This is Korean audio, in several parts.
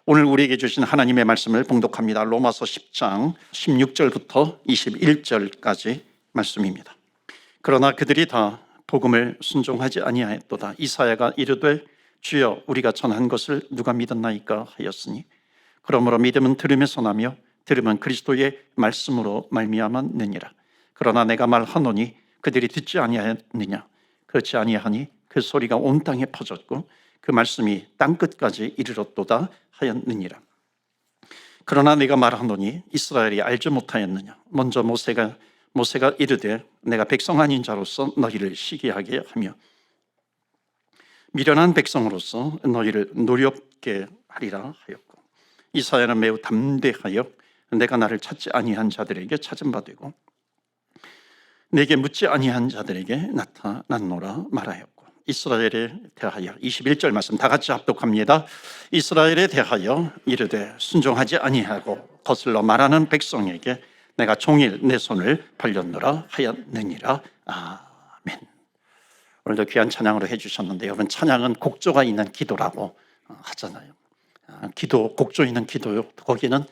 오늘 우리에게 주신 하나님의 말씀을 봉독합니다. 로마서 10장 16절부터 21절까지 말씀입니다. 그러나 그들이 다 복음을 순종하지 아니하였도다. 이사야가 이르되 주여 우리가 전한 것을 누가 믿었나이까 하였으니 그러므로 믿음은 들음에서 나며 들음은 그리스도의 말씀으로 말미암았느니라. 그러나 내가 말하노니 그들이 듣지 아니하였느냐. 그렇지 아니하니 그 소리가 온 땅에 퍼졌고 그 말씀이 땅끝까지 이르렀도다 하였느니라. 그러나 내가 말하노니 이스라엘이 알지 못하였느냐. 먼저 모세가 이르되 내가 백성 아닌 자로서 너희를 시기하게 하며 미련한 백성으로서 너희를 노렵게 하리라 하였고, 이사야는 매우 담대하여 내가 나를 찾지 아니한 자들에게 찾은 바 되고 내게 묻지 아니한 자들에게 나타났노라 말하였고, 이스라엘에 대하여 21절 말씀 다 같이 합독합니다. 이스라엘에 대하여 이르되 순종하지 아니하고 거슬러 말하는 백성에게 내가 종일 내 손을 벌렸노라 하였느니라. 아멘. 오늘도 귀한 찬양으로 해주셨는데, 여러분 찬양은 곡조가 있는 기도라고 하잖아요. 기도, 곡조 있는 기도요. 거기는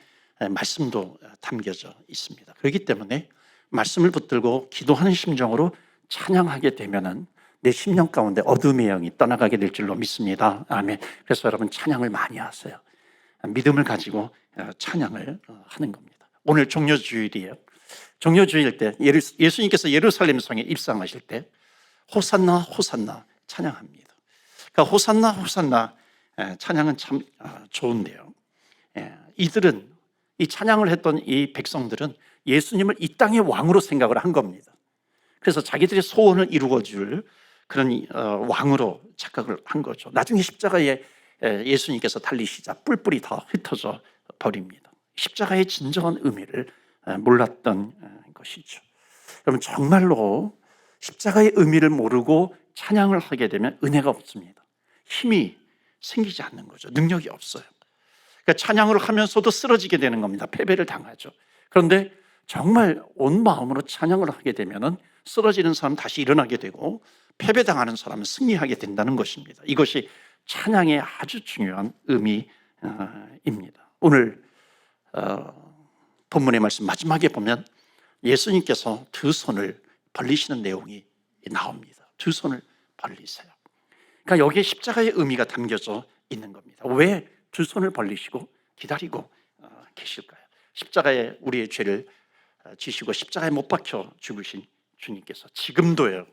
말씀도 담겨져 있습니다. 그렇기 때문에 말씀을 붙들고 기도하는 심정으로 찬양하게 되면은 내 심령 가운데 어둠의 영이 떠나가게 될 줄로 믿습니다. 아멘. 그래서 여러분 찬양을 많이 하세요. 믿음을 가지고 찬양을 하는 겁니다. 오늘 종려주일이에요. 종려주일 때 예수님께서 예루살렘 성에 입성하실 때 호산나 호산나 찬양합니다. 그러니까 호산나 호산나 찬양은 참 좋은데요. 이들은, 이 찬양을 했던 이 백성들은 예수님을 이 땅의 왕으로 생각을 한 겁니다. 그래서 자기들의 소원을 이루어줄 그런 왕으로 착각을 한 거죠. 나중에 십자가에 예수님께서 달리시자 뿔뿔이 다 흩어져 버립니다. 십자가의 진정한 의미를 몰랐던 것이죠. 여러분 정말로 십자가의 의미를 모르고 찬양을 하게 되면 은혜가 없습니다. 힘이 생기지 않는 거죠. 능력이 없어요. 그러니까 찬양을 하면서도 쓰러지게 되는 겁니다. 패배를 당하죠. 그런데 정말 온 마음으로 찬양을 하게 되면 쓰러지는 사람은 다시 일어나게 되고 패배당하는 사람은 승리하게 된다는 것입니다. 이것이 찬양의 아주 중요한 의미입니다. 오늘 본문의 말씀 마지막에 보면 예수님께서 두 손을 벌리시는 내용이 나옵니다. 두 손을 벌리세요. 그러니까 여기에 십자가의 의미가 담겨져 있는 겁니다. 왜 두 손을 벌리시고 기다리고 계실까요? 십자가에 우리의 죄를 지시고 십자가에 못 박혀 죽으신 주님께서 지금도요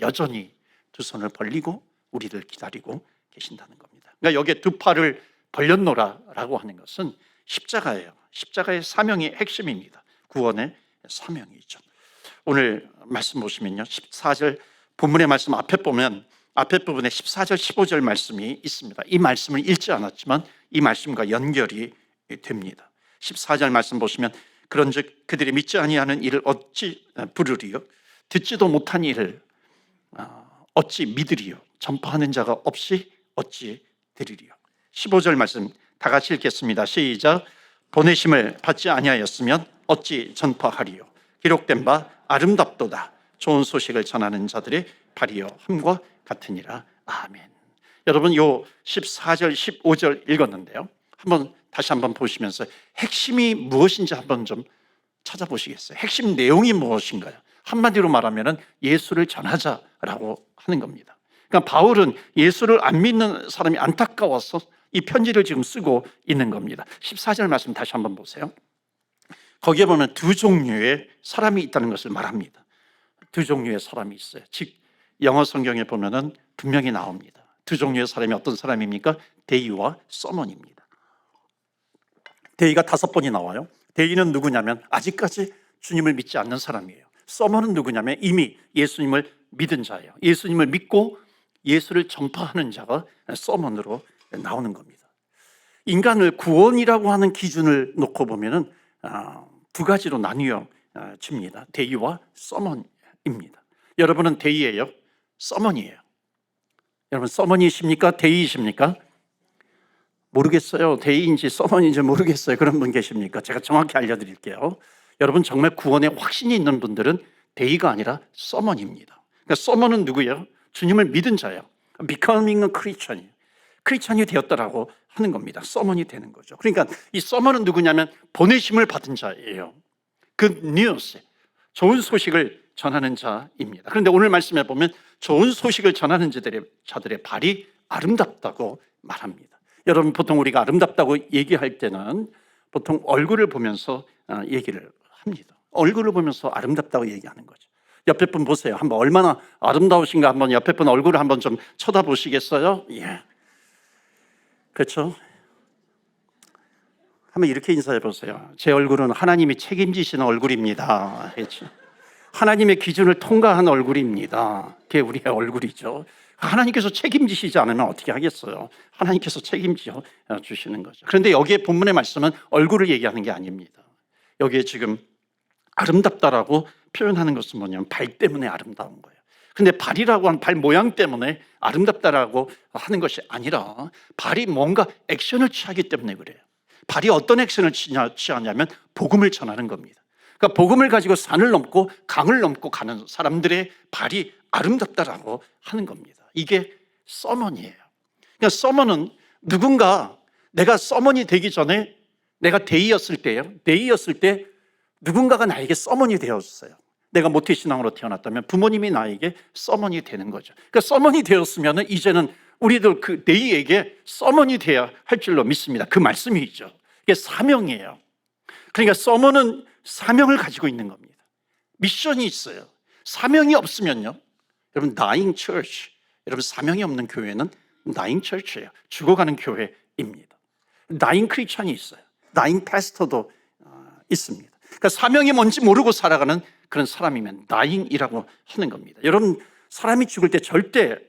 여전히 두 손을 벌리고 우리를 기다리고 계신다는 겁니다. 그러니까 여기에 두 팔을 벌렸노라라고 하는 것은 십자가예요. 십자가의 사명이 핵심입니다. 구원의 사명이죠. 오늘 말씀 보시면요, 14절 본문의 말씀 앞에 보면 앞에 부분에 14절 15절 말씀이 있습니다. 이 말씀을 읽지 않았지만 이 말씀과 연결이 됩니다. 14절 말씀 보시면 그런즉 그들이 믿지 아니하는 일을 어찌 부르리요, 듣지도 못한 일을 어찌 믿으리요, 전파하는 자가 없이 어찌 들으리요. 15절 말씀 다 같이 읽겠습니다. 시작. 보내심을 받지 아니하였으면 어찌 전파하리요, 기록된 바 아름답도다 좋은 소식을 전하는 자들의 발이여 함과 같으니라. 아멘. 여러분 요 14절 15절 읽었는데요, 다시 한번 보시면서 핵심이 무엇인지 한번 좀 찾아보시겠어요? 핵심 내용이 무엇인가요? 한마디로 말하면 예수를 전하자라고 하는 겁니다. 그러니까 바울은 예수를 안 믿는 사람이 안타까워서 이 편지를 지금 쓰고 있는 겁니다. 14절 말씀 다시 한번 보세요. 거기에 보면 두 종류의 사람이 있다는 것을 말합니다. 두 종류의 사람이 있어요. 즉 영어 성경에 보면은 분명히 나옵니다. 두 종류의 사람이 어떤 사람입니까? 데이와 서먼입니다. 데이가 5번이 나와요. 데이는 누구냐면 아직까지 주님을 믿지 않는 사람이에요. 서먼은 누구냐면 이미 예수님을 믿은 자예요. 예수님을 믿고 예수를 전파하는 자가 서먼으로 나오는 겁니다. 인간을 구원이라고 하는 기준을 놓고 보면은 두 가지로 나뉘어 집니다. 데이와 서먼입니다. 여러분은 데이예요? 서먼이에요? 여러분 서먼이십니까? 데이이십니까? 모르겠어요. 데이인지 서먼인지 모르겠어요. 그런 분 계십니까? 제가 정확히 알려드릴게요. 여러분 정말 구원에 확신이 있는 분들은 데이가 아니라 서먼입니다. 그러니까 서먼은 누구예요? 주님을 믿은 자예요. Becoming a Christian, 크리스천이 되었다라고 하는 겁니다. 서먼이 되는 거죠. 그러니까 이 서먼은 누구냐면 보내심을 받은 자예요. 그 뉴스, 좋은 소식을 전하는 자입니다. 그런데 오늘 말씀해 보면 좋은 소식을 전하는 자들의 발이 아름답다고 말합니다. 여러분, 보통 우리가 아름답다고 얘기할 때는 보통 얼굴을 보면서 얘기를 합니다. 얼굴을 보면서 아름답다고 얘기하는 거죠. 옆에 분 보세요. 한번 얼마나 아름다우신가 한번 옆에 분 얼굴을 한번 좀 쳐다보시겠어요? 예. 그렇죠? 한번 이렇게 인사해 보세요. 제 얼굴은 하나님이 책임지시는 얼굴입니다. 그렇죠? 하나님의 기준을 통과한 얼굴입니다. 그게 우리의 얼굴이죠. 하나님께서 책임지시지 않으면 어떻게 하겠어요? 하나님께서 책임져 주시는 거죠. 그런데 여기에 본문의 말씀은 얼굴을 얘기하는 게 아닙니다. 여기에 지금 아름답다라고 표현하는 것은 뭐냐면 발 때문에 아름다운 거예요. 근데 발이라고 하는 발 모양 때문에 아름답다라고 하는 것이 아니라 발이 뭔가 액션을 취하기 때문에 그래요. 발이 어떤 액션을 취하냐면 복음을 전하는 겁니다. 그러니까 복음을 가지고 산을 넘고 강을 넘고 가는 사람들의 발이 아름답다라고 하는 겁니다. 이게 서먼이에요. 그러니까 서먼은 누군가, 내가 서먼이 되기 전에 내가 데이였을 때요. 데이였을 때 누군가가 나에게 서먼이 되었어요. 내가 모태신앙으로 태어났다면 부모님이 나에게 서먼이 되는 거죠. 그러니까 서먼이 되었으면 이제는 우리도 그 데이에게 서먼이 돼야 할 줄로 믿습니다. 그 말씀이죠. 이게 사명이에요. 그러니까 서먼은 사명을 가지고 있는 겁니다. 미션이 있어요. 사명이 없으면요, 여러분, dying church, 여러분, 사명이 없는 교회는 dying church예요. 죽어가는 교회입니다. dying 크리스천이 있어요. dying pastor도 있습니다. 그러니까 사명이 뭔지 모르고 살아가는 그런 사람이면 dying이라고 하는 겁니다. 여러분, 사람이 죽을 때 절대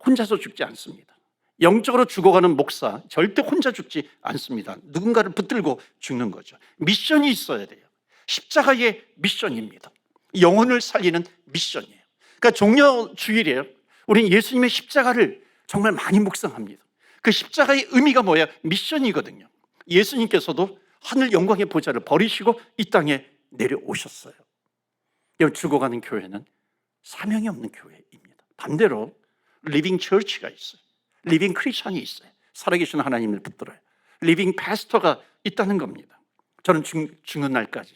혼자서 죽지 않습니다. 영적으로 죽어가는 목사 절대 혼자 죽지 않습니다. 누군가를 붙들고 죽는 거죠. 미션이 있어야 돼요. 십자가의 미션입니다. 영혼을 살리는 미션이에요. 그러니까 종려 주일이에요. 우리는 예수님의 십자가를 정말 많이 묵상합니다. 그 십자가의 의미가 뭐예요? 미션이거든요. 예수님께서도 하늘 영광의 보좌를 버리시고 이 땅에 내려오셨어요. 여러분, 죽어가는 교회는 사명이 없는 교회입니다. 반대로 리빙 처치가 있어요. 리빙 크리스천이 있어요. 살아계신 하나님을 붙들어요. 리빙 패스터가 있다는 겁니다. 저는 죽는 날까지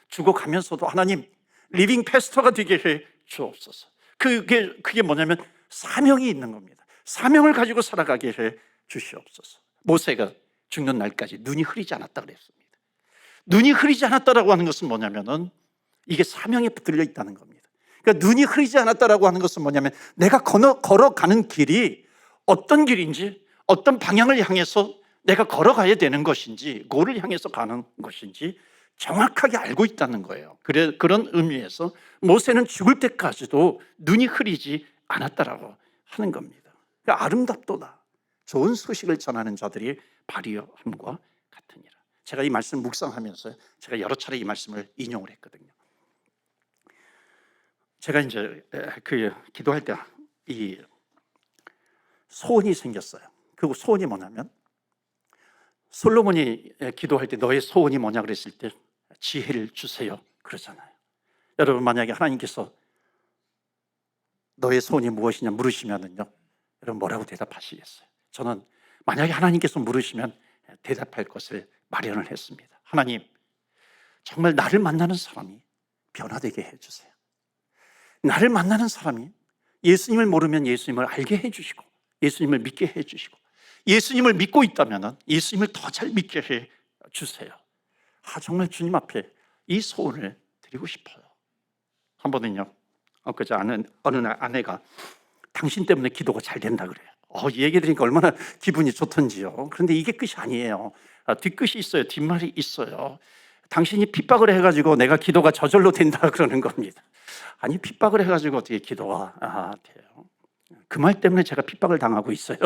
죽어가면서도 하나님, 리빙 패스터가 되게 해 주옵소서. 그게 뭐냐면 사명이 있는 겁니다. 사명을 가지고 살아가게 해 주시옵소서. 모세가 죽는 날까지 눈이 흐리지 않았다 그랬습니다. 눈이 흐리지 않았다라고 하는 것은 뭐냐면은 이게 사명에 붙들려 있다는 겁니다. 그러니까 눈이 흐리지 않았다라고 하는 것은 뭐냐면 내가 걸어가는 길이 어떤 길인지, 어떤 방향을 향해서 내가 걸어가야 되는 것인지, 고를 향해서 가는 것인지 정확하게 알고 있다는 거예요. 그런 의미에서 모세는 죽을 때까지도 눈이 흐리지 않았다라고 하는 겁니다. 그러니까 아름답도다, 좋은 소식을 전하는 자들이 발이함과 같으니라. 제가 이 말씀 묵상하면서 제가 여러 차례 이 말씀을 인용을 했거든요. 제가 이제 기도할 때 이 소원이 생겼어요. 그 소원이 뭐냐면, 솔로몬이 기도할 때 너의 소원이 뭐냐 그랬을 때 지혜를 주세요 그러잖아요. 여러분, 만약에 하나님께서 너의 소원이 무엇이냐 물으시면은요, 여러분 뭐라고 대답하시겠어요? 저는 만약에 하나님께서 물으시면 대답할 것을 마련을 했습니다. 하나님, 정말 나를 만나는 사람이 변화되게 해주세요. 나를 만나는 사람이 예수님을 모르면 예수님을 알게 해주시고, 예수님을 믿게 해주시고, 예수님을 믿고 있다면 예수님을 더 잘 믿게 해주세요. 정말 주님 앞에 이 소원을 드리고 싶어요. 한 번은요, 엊그제 어느 날 아내가 당신 때문에 기도가 잘 된다 그래요. 이 얘기 들으니까 얼마나 기분이 좋던지요. 그런데 이게 끝이 아니에요. 뒷끝이 있어요. 뒷말이 있어요. 당신이 핍박을 해가지고 내가 기도가 저절로 된다 그러는 겁니다. 아니, 핍박을 해가지고 어떻게 기도가 돼요? 그 말 때문에 제가 핍박을 당하고 있어요.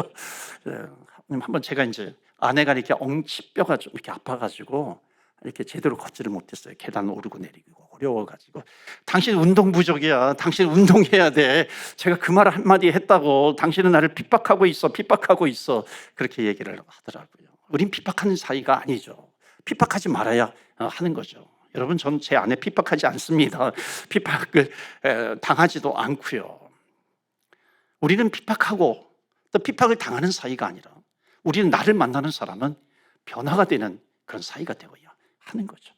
한번 제가 이제 아내가 이렇게 엉치뼈가 좀 이렇게 아파가지고 이렇게 제대로 걷지를 못했어요. 계단 오르고 내리고 어려워가지고, 당신 운동 부족이야. 당신 운동해야 돼. 제가 그 말 한마디 했다고 당신은 나를 핍박하고 있어. 그렇게 얘기를 하더라고요. 우린 핍박하는 사이가 아니죠. 핍박하지 말아야 하는 거죠. 여러분, 전 제 아내 핍박하지 않습니다. 핍박을 당하지도 않고요. 우리는 핍박하고 또 핍박을 당하는 사이가 아니라 우리는 나를 만나는 사람은 변화가 되는 그런 사이가 되어야 하는 거죠.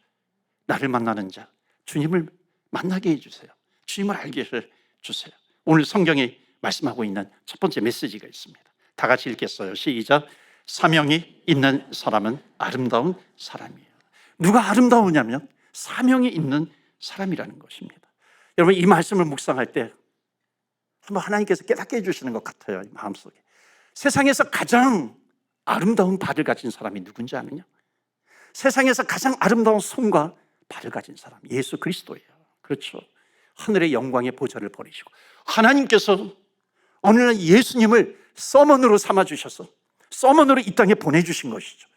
나를 만나는 자, 주님을 만나게 해주세요. 주님을 알게 해주세요. 오늘 성경이 말씀하고 있는 첫 번째 메시지가 있습니다. 다 같이 읽겠어요. 시작. 사명이 있는 사람은 아름다운 사람이에요. 누가 아름다우냐면 사명이 있는 사람이라는 것입니다. 여러분, 이 말씀을 묵상할 때 한번 하나님께서 깨닫게 해주시는 것 같아요. 마음속에. 세상에서 가장 아름다운 발을 가진 사람이 누군지 아느냐? 세상에서 가장 아름다운 손과 발을 가진 사람, 예수 그리스도예요. 그렇죠. 하늘의 영광의 보좌를 버리시고 하나님께서 어느 날 예수님을 서먼으로 삼아주셔서 서먼으로 이 땅에 보내주신 것이죠.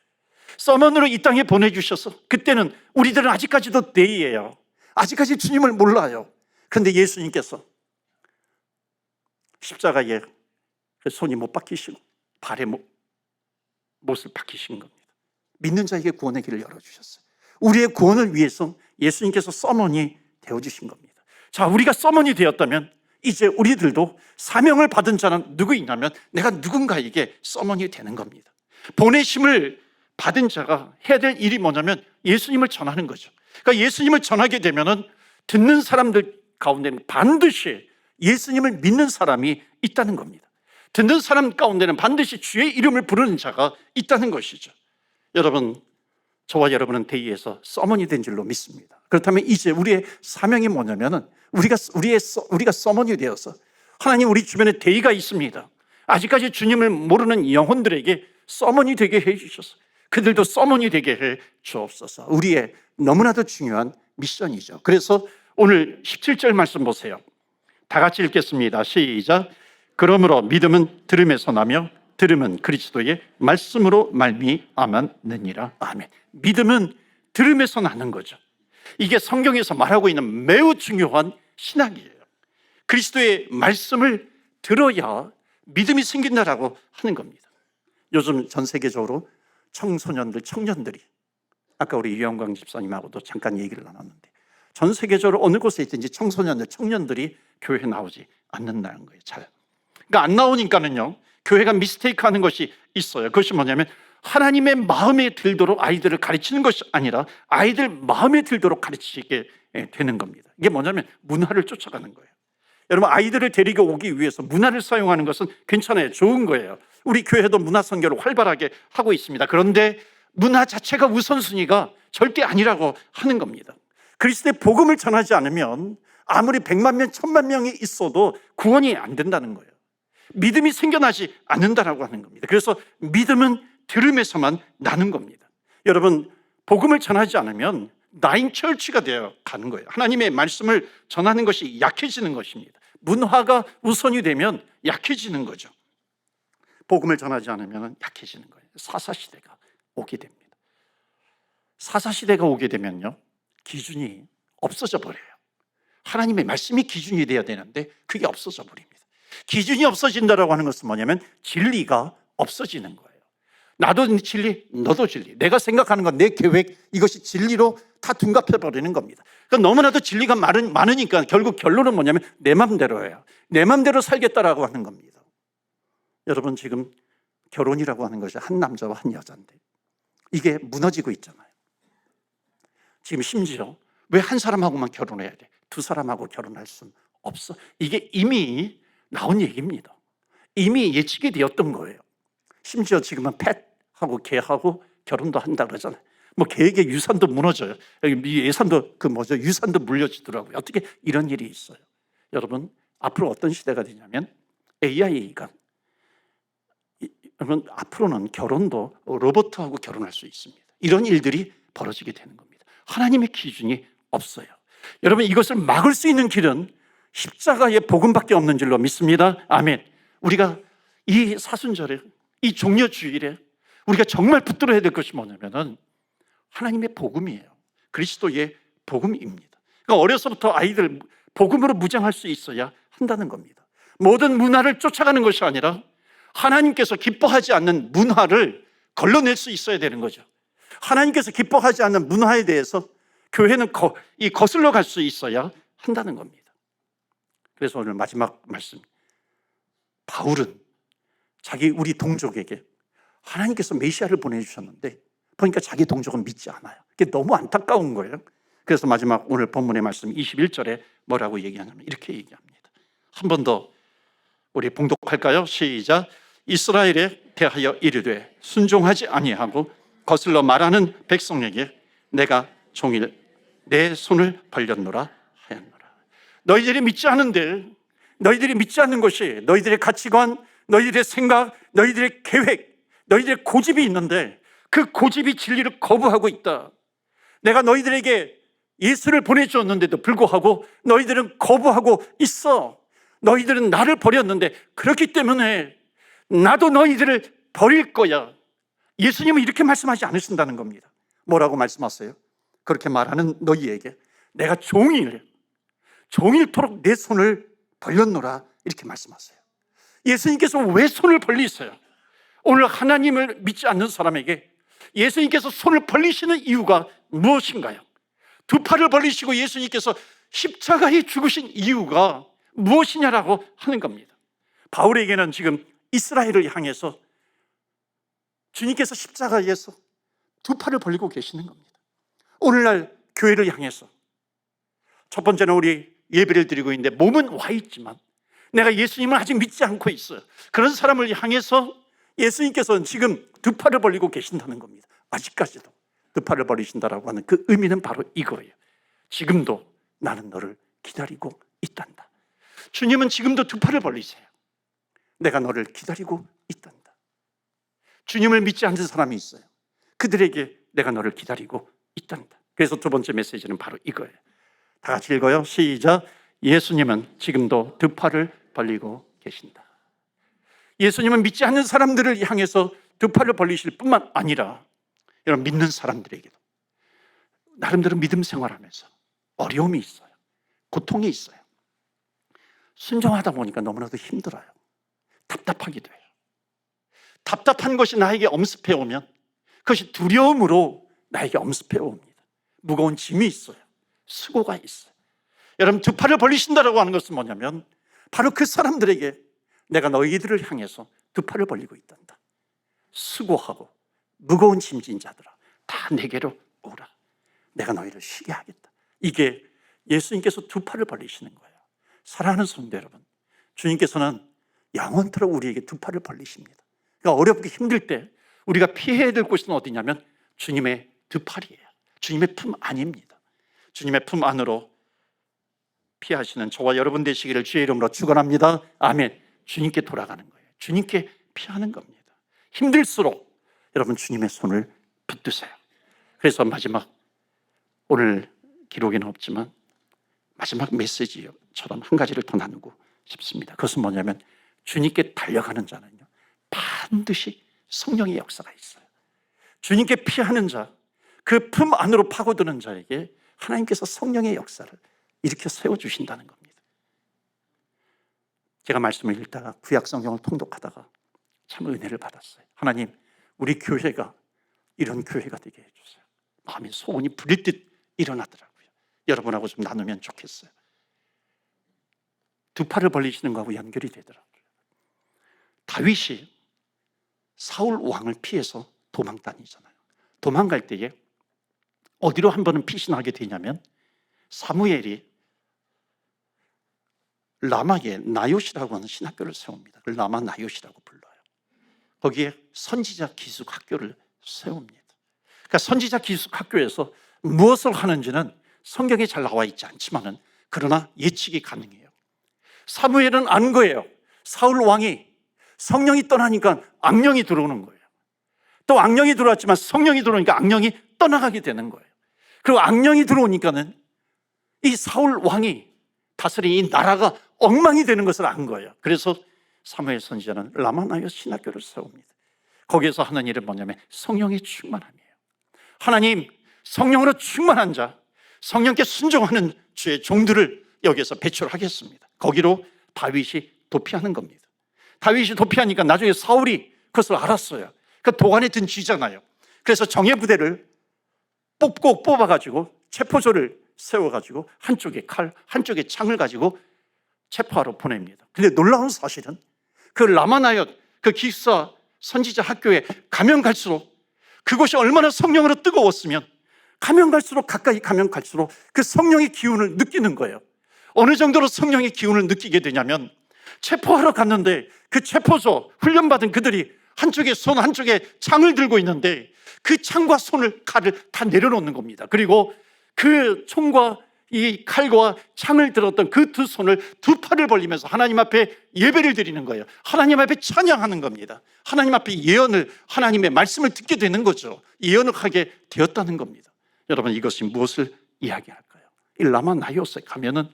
서먼으로 이 땅에 보내주셔서 그때는 우리들은 아직까지도 데이예요. 아직까지 주님을 몰라요. 그런데 예수님께서 십자가에 손이 못 박히시고 발에 못을 박히신 겁니다. 믿는 자에게 구원의 길을 열어주셨어요. 우리의 구원을 위해서 예수님께서 서먼이 되어주신 겁니다. 자, 우리가 서먼이 되었다면 이제 우리들도 사명을 받은 자는 누구이냐면 내가 누군가에게 서먼이 되는 겁니다. 보내심을 받은 자가 해야 될 일이 뭐냐면 예수님을 전하는 거죠. 그러니까 예수님을 전하게 되면은 듣는 사람들 가운데는 반드시 예수님을 믿는 사람이 있다는 겁니다. 듣는 사람 가운데는 반드시 주의 이름을 부르는 자가 있다는 것이죠. 여러분, 저와 여러분은 대의에서 서먼이 된 줄로 믿습니다. 그렇다면 이제 우리의 사명이 뭐냐면은 우리가 서먼이 되어서 하나님, 우리 주변에 대의가 있습니다. 아직까지 주님을 모르는 영혼들에게 서먼이 되게 해 주셔서 그들도 서먼이 되게 해 주옵소서. 우리의 너무나도 중요한 미션이죠. 그래서 오늘 17절 말씀 보세요. 다 같이 읽겠습니다. 시작. 그러므로 믿음은 들음에서 나며 들음은 그리스도의 말씀으로 말미암았느니라. 아멘. 믿음은 들음에서 나는 거죠. 이게 성경에서 말하고 있는 매우 중요한 신학이에요. 그리스도의 말씀을 들어야 믿음이 생긴다라고 하는 겁니다. 요즘 전 세계적으로 청소년들, 청년들이, 아까 우리 유영광 집사님하고도 잠깐 얘기를 나눴는데 전 세계적으로 어느 곳에 있든지 청소년들, 청년들이 교회에 나오지 않는다는 거예요. 잘. 그러니까 안 나오니까는요, 교회가 미스테이크 하는 것이 있어요. 그것이 뭐냐면 하나님의 마음에 들도록 아이들을 가르치는 것이 아니라 아이들 마음에 들도록 가르치게 되는 겁니다. 이게 뭐냐면 문화를 쫓아가는 거예요. 여러분, 아이들을 데리고 오기 위해서 문화를 사용하는 것은 괜찮아요. 좋은 거예요. 우리 교회도 문화 선교를 활발하게 하고 있습니다. 그런데 문화 자체가 우선순위가 절대 아니라고 하는 겁니다. 그리스도의 복음을 전하지 않으면 아무리 100만 명, 1000만 명이 있어도 구원이 안 된다는 거예요. 믿음이 생겨나지 않는다라고 하는 겁니다. 그래서 믿음은 들음에서만 나는 겁니다. 여러분, 복음을 전하지 않으면 나인 철치가 되어 가는 거예요. 하나님의 말씀을 전하는 것이 약해지는 것입니다. 문화가 우선이 되면 약해지는 거죠. 복음을 전하지 않으면 약해지는 거예요. 사사시대가 오게 됩니다. 사사시대가 오게 되면요, 기준이 없어져 버려요. 하나님의 말씀이 기준이 되어야 되는데 그게 없어져 버립니다. 기준이 없어진다라고 하는 것은 뭐냐면 진리가 없어지는 거예요. 나도 진리, 너도 진리. 내가 생각하는 건, 내 계획, 이것이 진리로 다 둔갑해 버리는 겁니다. 그러니까 너무나도 진리가 많으니까 결국 결론은 뭐냐면 내 맘대로예요. 내 맘대로 살겠다라고 하는 겁니다. 여러분, 지금 결혼이라고 하는 것이 한 남자와 한 여자인데 이게 무너지고 있잖아요. 지금 심지어 왜 한 사람하고만 결혼해야 돼? 두 사람하고 결혼할 수는 없어. 이게 이미 나온 얘기입니다. 이미 예측이 되었던 거예요. 심지어 지금은 펫하고 개하고 결혼도 한다 그러잖아요. 뭐 개에게 유산도 무너져요. 예산도 유산도 물려지더라고요. 어떻게 이런 일이 있어요? 여러분, 앞으로 어떤 시대가 되냐면 AI가, 여러분, 앞으로는 결혼도 로봇하고 결혼할 수 있습니다. 이런 일들이 벌어지게 되는 겁니다. 하나님의 기준이 없어요. 여러분, 이것을 막을 수 있는 길은 십자가의 복음밖에 없는 줄로 믿습니다. 아멘. 우리가 이 사순절에, 이 종려주일에 우리가 정말 붙들어야 될 것이 뭐냐면은 하나님의 복음이에요. 그리스도의 복음입니다. 그러니까 어려서부터 아이들 복음으로 무장할 수 있어야 한다는 겁니다. 모든 문화를 쫓아가는 것이 아니라 하나님께서 기뻐하지 않는 문화를 걸러낼 수 있어야 되는 거죠. 하나님께서 기뻐하지 않는 문화에 대해서 교회는 거슬러 갈 수 있어야 한다는 겁니다. 그래서 오늘 마지막 말씀, 바울은 우리 동족에게 하나님께서 메시아를 보내주셨는데 보니까 자기 동족은 믿지 않아요. 그게 너무 안타까운 거예요. 그래서 마지막 오늘 본문의 말씀 21절에 뭐라고 얘기하냐면 이렇게 얘기합니다. 한 번 더 우리 봉독할까요? 시작. 이스라엘에 대하여 이르되 순종하지 아니하고 거슬러 말하는 백성에게 내가 종일 내 손을 벌렸노라 하였노라. 너희들이 믿지 않은데, 너희들이 믿지 않는 것이 너희들의 가치관, 너희들의 생각, 너희들의 계획, 너희들의 고집이 있는데 그 고집이 진리를 거부하고 있다. 내가 너희들에게 예수를 보내주었는데도 불구하고 너희들은 거부하고 있어. 너희들은 나를 버렸는데 그렇기 때문에 나도 너희들을 버릴 거야. 예수님은 이렇게 말씀하지 않으신다는 겁니다. 뭐라고 말씀하세요? 그렇게 말하는 너희에게 내가 종일토록 내 손을 벌렸노라 이렇게 말씀하세요. 예수님께서 왜 손을 벌리세요? 오늘 하나님을 믿지 않는 사람에게 예수님께서 손을 벌리시는 이유가 무엇인가요? 두 팔을 벌리시고 예수님께서 십자가에 죽으신 이유가 무엇이냐라고 하는 겁니다. 바울에게는 지금 이스라엘을 향해서 주님께서 십자가에서 두 팔을 벌리고 계시는 겁니다. 오늘날 교회를 향해서 첫 번째는 우리 예배를 드리고 있는데 몸은 와 있지만 내가 예수님을 아직 믿지 않고 있어요. 그런 사람을 향해서 예수님께서는 지금 두 팔을 벌리고 계신다는 겁니다. 아직까지도 두 팔을 벌리신다라고 하는 그 의미는 바로 이거예요. 지금도 나는 너를 기다리고 있단다. 주님은 지금도 두 팔을 벌리세요. 내가 너를 기다리고 있단다. 주님을 믿지 않는 사람이 있어요. 그들에게 내가 너를 기다리고 있단다. 그래서 두 번째 메시지는 바로 이거예요. 다 같이 읽어요. 시작. 예수님은 지금도 두 팔을 벌리고 계신다. 예수님은 믿지 않는 사람들을 향해서 두 팔을 벌리실 뿐만 아니라 여러분 믿는 사람들에게도 나름대로 믿음 생활하면서 어려움이 있어요. 고통이 있어요. 순종하다 보니까 너무나도 힘들어요. 답답하기도 해요. 답답한 것이 나에게 엄습해 오면 그것이 두려움으로 나에게 엄습해 옵니다. 무거운 짐이 있어요. 수고가 있어요. 여러분 두 팔을 벌리신다라고 하는 것은 뭐냐면 바로 그 사람들에게 내가 너희들을 향해서 두 팔을 벌리고 있단다. 수고하고 무거운 짐진 자들아 다 내게로 오라. 내가 너희를 쉬게 하겠다. 이게 예수님께서 두 팔을 벌리시는 거예요. 사랑하는 성도 여러분, 주님께서는 영원토록 우리에게 두 팔을 벌리십니다. 그러니까 어렵고 힘들 때 우리가 피해야 될 곳은 어디냐면 주님의 두 팔이에요. 주님의 품 안입니다. 주님의 품 안으로 피하시는 저와 여러분 되시기를 주의 이름으로 축원합니다. 아멘. 주님께 돌아가는 거예요. 주님께 피하는 겁니다. 힘들수록 여러분 주님의 손을 붙드세요. 그래서 마지막 오늘 기록에는 없지만 마지막 메시지처럼 한 가지를 더 나누고 싶습니다. 그것은 뭐냐면 주님께 달려가는 자는요 반드시 성령의 역사가 있어요. 주님께 피하는 자, 그 품 안으로 파고드는 자에게 하나님께서 성령의 역사를 일으켜 세워주신다는 겁니다. 제가 말씀을 읽다가 구약 성경을 통독하다가 참 은혜를 받았어요. 하나님, 우리 교회가 이런 교회가 되게 해주세요. 마음이 소원이 부릴 듯 일어나더라고요. 여러분하고 좀 나누면 좋겠어요. 두 팔을 벌리시는 거하고 연결이 되더라고요. 다윗이 사울 왕을 피해서 도망 다니잖아요. 도망갈 때에 어디로 한 번은 피신하게 되냐면 사무엘이 라마에 나요시라고 하는 신학교를 세웁니다. 그걸 라마 나요시라고 불러요. 거기에 선지자 기숙 학교를 세웁니다. 그러니까 선지자 기숙 학교에서 무엇을 하는지는 성경에 잘 나와 있지 않지만은 그러나 예측이 가능해요. 사무엘은 안 거예요. 사울 왕이 성령이 떠나니까 악령이 들어오는 거예요. 또 악령이 들어왔지만 성령이 들어오니까 악령이 떠나가게 되는 거예요. 그리고 악령이 들어오니까는 이 사울 왕이 다스린 이 나라가 엉망이 되는 것을 안 거예요. 그래서 사무엘 선지자는 라마나요 신학교를 세웁니다. 거기에서 하는 일은 뭐냐면 성령의 충만함이에요. 하나님, 성령으로 충만한 자, 성령께 순종하는 주의 종들을 여기에서 배출하겠습니다. 거기로 다윗이 도피하는 겁니다. 다윗이 도피하니까 나중에 사울이 그것을 알았어요. 그 도관에 든 쥐잖아요. 그래서 정예부대를 뽑아가지고 체포소를 세워가지고 한쪽에 칼, 한쪽에 창을 가지고 체포하러 보냅니다. 근데 놀라운 사실은 그 라마나옅 그 기숙사 선지자 학교에 가면 갈수록 그곳이 얼마나 성령으로 뜨거웠으면 가면 갈수록 가까이 가면 갈수록 그 성령의 기운을 느끼는 거예요. 어느 정도로 성령의 기운을 느끼게 되냐면 체포하러 갔는데 그 체포소 훈련받은 그들이 한쪽에 손 한쪽에 창을 들고 있는데 그 창과 손을 칼을 다 내려놓는 겁니다. 그리고 그 총과 이 칼과 창을 들었던 그 두 손을 두 팔을 벌리면서 하나님 앞에 예배를 드리는 거예요. 하나님 앞에 찬양하는 겁니다. 하나님 앞에 예언을, 하나님의 말씀을 듣게 되는 거죠. 예언을 하게 되었다는 겁니다. 여러분, 이것이 무엇을 이야기할까요? 이 라마 나요스에 가면은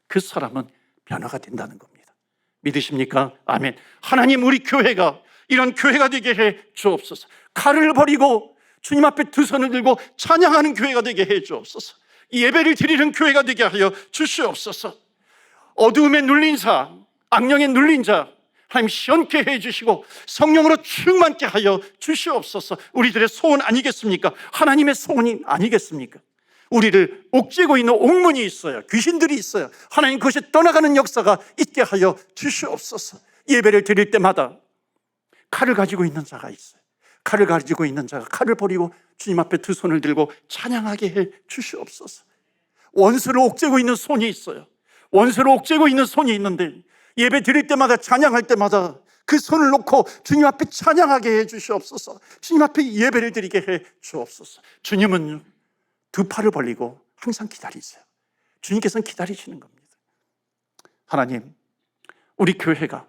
그 사람은 변화가 된다는 겁니다. 믿으십니까? 아멘. 하나님, 우리 교회가 이런 교회가 되게 해 주옵소서. 칼을 버리고 주님 앞에 두 손을 들고 찬양하는 교회가 되게 해 주옵소서. 예배를 드리는 교회가 되게 하여 주시옵소서. 어두움에 눌린 자, 악령에 눌린 자 하나님 시원케 해주시고 성령으로 충만케 하여 주시옵소서. 우리들의 소원 아니겠습니까? 하나님의 소원이 아니겠습니까? 우리를 옥죄고 있는 옥문이 있어요. 귀신들이 있어요. 하나님, 그것이 떠나가는 역사가 있게 하여 주시옵소서. 예배를 드릴 때마다 칼을 가지고 있는 자가 있어요. 칼을 가지고 있는 자가 칼을 버리고 주님 앞에 두 손을 들고 찬양하게 해 주시옵소서. 원수를 옥죄고 있는 손이 있어요. 원수를 옥죄고 있는 손이 있는데 예배 드릴 때마다, 찬양할 때마다 그 손을 놓고 주님 앞에 찬양하게 해 주시옵소서. 주님 앞에 예배를 드리게 해 주옵소서. 주님은 두 팔을 벌리고 항상 기다리세요. 주님께서는 기다리시는 겁니다. 하나님, 우리 교회가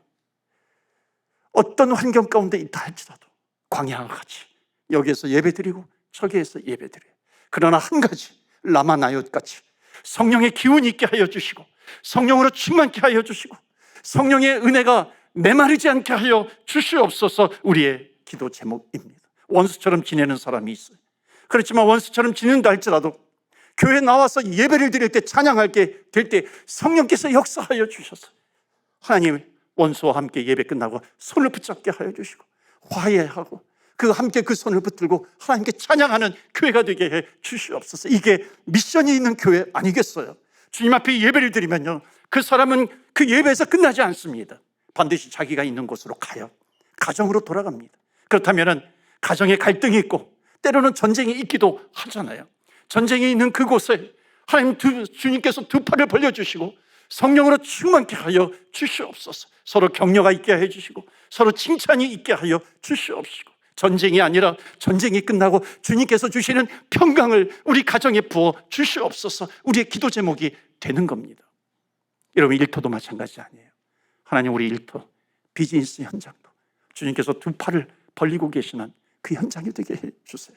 어떤 환경 가운데 있다 할지라도 광야와 같이 여기에서 예배드리고 저기에서 예배드려요. 그러나 한 가지, 라마나옅 같이 성령의 기운이 있게 하여 주시고 성령으로 충만케 하여 주시고 성령의 은혜가 메마르지 않게 하여 주시옵소서. 우리의 기도 제목입니다. 원수처럼 지내는 사람이 있어요. 그렇지만 원수처럼 지낸다 할지라도 교회에 나와서 예배를 드릴 때, 찬양하게 될 때 성령께서 역사하여 주셔서 하나님, 원수와 함께 예배 끝나고 손을 붙잡게 하여 주시고 화해하고 그 함께 그 손을 붙들고 하나님께 찬양하는 교회가 되게 해 주시옵소서. 이게 미션이 있는 교회 아니겠어요? 주님 앞에 예배를 드리면요, 그 사람은 그 예배에서 끝나지 않습니다. 반드시 자기가 있는 곳으로 가요. 가정으로 돌아갑니다. 그렇다면 가정에 갈등이 있고 때로는 전쟁이 있기도 하잖아요. 전쟁이 있는 그곳에 하나님, 주님께서 두 팔을 벌려주시고 성령으로 충만케 하여 주시옵소서. 서로 격려가 있게 해주시고 서로 칭찬이 있게 하여 주시옵시고 전쟁이 아니라 전쟁이 끝나고 주님께서 주시는 평강을 우리 가정에 부어 주시옵소서. 우리의 기도 제목이 되는 겁니다. 여러분, 일터도 마찬가지 아니에요. 하나님, 우리 일터, 비즈니스 현장도 주님께서 두 팔을 벌리고 계시는 그 현장이 되게 해주세요.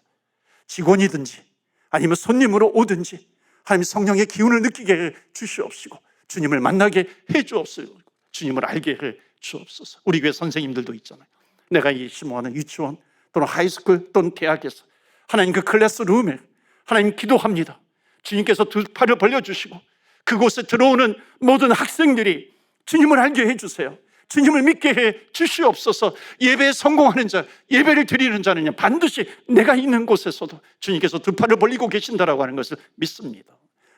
직원이든지 아니면 손님으로 오든지 하나님, 성령의 기운을 느끼게 해 주시옵시고 주님을 만나게 해 주옵소서. 주님을 알게 해 주옵소서. 우리 교회 선생님들도 있잖아요. 내가 이 심호하는 유치원 또는 하이스쿨 또는 대학에서 하나님 그 클래스룸에 하나님 기도합니다. 주님께서 두 팔을 벌려주시고 그곳에 들어오는 모든 학생들이 주님을 알게 해주세요. 주님을 믿게 해 주시옵소서. 예배에 성공하는 자, 예배를 드리는 자는요, 반드시 내가 있는 곳에서도 주님께서 두 팔을 벌리고 계신다라고 하는 것을 믿습니다.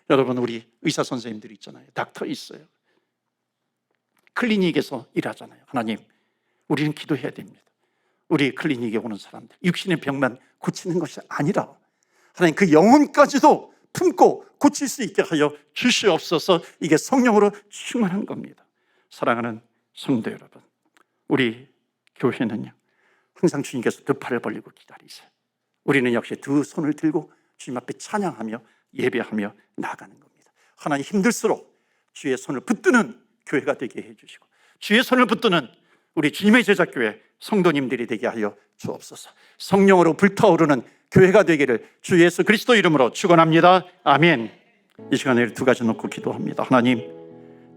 여러분, 우리 의사 선생님들이 있잖아요. 닥터 있어요. 클리닉에서 일하잖아요. 하나님, 우리는 기도해야 됩니다. 우리 클리닉에 오는 사람들, 육신의 병만 고치는 것이 아니라 하나님, 그 영혼까지도 품고 고칠 수 있게 하여 주시옵소서. 이게 성령으로 충만한 겁니다. 사랑하는 성도 여러분, 우리 교회는요, 항상 주님께서 두 팔을 벌리고 기다리세요. 우리는 역시 두 손을 들고 주님 앞에 찬양하며 예배하며 나아가는 겁니다. 하나님, 힘들수록 주의 손을 붙드는 교회가 되게 해주시고 주의 손을 붙드는 우리 주님의 제자교회 성도님들이 되게 하여 주옵소서. 성령으로 불타오르는 교회가 되기를 주 예수 그리스도 이름으로 축원합니다. 아멘. 이 시간에 두 가지 놓고 기도합니다. 하나님,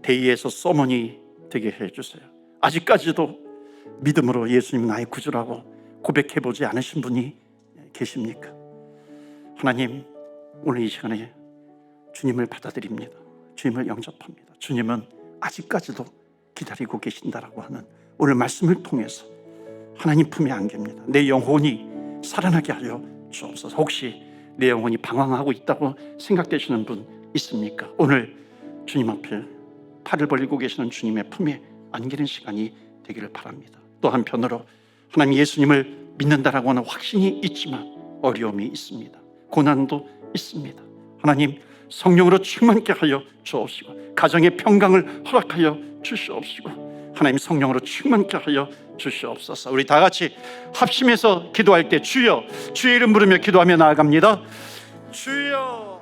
대의에서 소문이 되게 해주세요. 아직까지도 믿음으로 예수님 나의 구주라고 고백해보지 않으신 분이 계십니까? 하나님, 오늘 이 시간에 주님을 받아들입니다. 주님을 영접합니다. 주님은 아직까지도 기다리고 계신다라고 하는 오늘 말씀을 통해서 하나님 품에 안깁니다. 내 영혼이 살아나게 하여 주옵소서. 혹시 내 영혼이 방황하고 있다고 생각되시는 분 있습니까? 오늘 주님 앞에 팔을 벌리고 계시는 주님의 품에 안기는 시간이 되기를 바랍니다. 또 한편으로 하나님 예수님을 믿는다라고 하는 확신이 있지만 어려움이 있습니다. 고난도 있습니다. 하나님 성령으로 충만케 하여 주옵시고 가정의 평강을 허락하여 주시옵시고 하나님 성령으로 충만케 하여 주시옵소서. 우리 다 같이 합심해서 기도할 때 주여, 주의 이름 부르며 기도하며 나아갑니다. 주여.